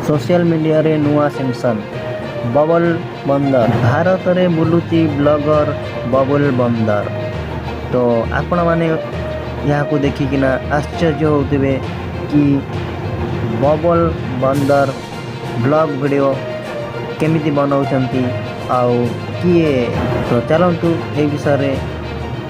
Social media रे नुआ sanction bubble बंदर भारत रे बुलुची ब्लॉगर बबल बंदर। तो आपण माने यहाँ को देखिकिना आश्चर्य होते कि बबल बंदर ब्लॉग वीडियो केमिति बनाउछंती आउ किए। तो चलतु ए विषय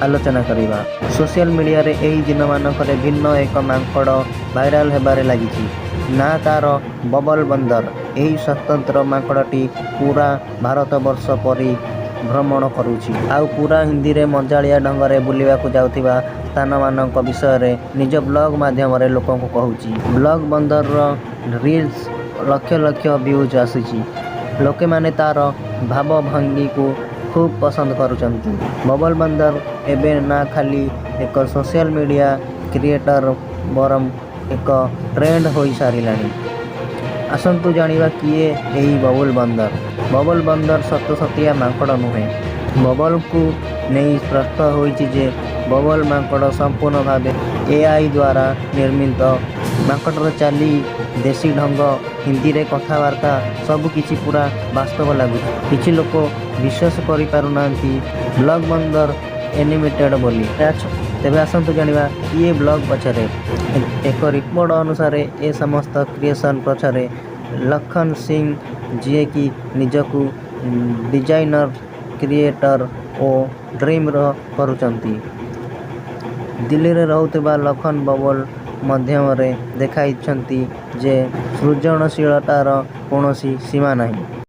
आलोचना करिबा। सोशल मीडिया रे एही दिन मानकरे भिन्न एक मांकड़ भाइराल हेबारे लागिछि। ना तार बबल बंदर। एही स्वतंत्र मांकड़टी पूरा भारत वर्ष परि भ्रमण करुछि आउ पूरा हिंदी रे मजालिया ढंगरे बुलिबाकू जाउथिबा स्थान मानक विषय रे निज ब्लॉग माध्यम रे लोकन को कहूछि। ब्लॉग बंदर रील्स लक्ष लक्ष व्यूज आसीछि। लोके माने तार भाव भंगी को खूब पसंद करुचंती। बबल बंदर एबे ना खाली एक सोशल मीडिया क्रिएटर बरम एक ट्रेंड हो सारिलानी। आसंतु जानिबा किए एही बबल बंदर। बबल बंदर सत सतिया मांकड़ नुहे। बबल को नहीं स्पष्ट होइछि जे बबल मांकड़ संपूर्ण भावे एआई द्वारा निर्मित। मांकड़र चाली देशी ढंग हिंदी रे कथबार्ता सब किछि पूरा वास्तव लागु। किछि लोक विश्वास करि पारुनांती ब्लॉग बंदर एनिमेटेड बोली। तेबे आसंतु जानिबा किए ब्लॉग पछरे। एक रिपोर्ट अनुसार ए समस्त क्रिएशन पछरे लखन सिंह जी की निजकू डिजाइनर क्रिएटर और ड्रीम करुचंती। दिल्ली रे रहउतबा लखन बबल माध्यम रे देखाइछंती जे सृजनशीलतार कौनसी सीमा नहीं।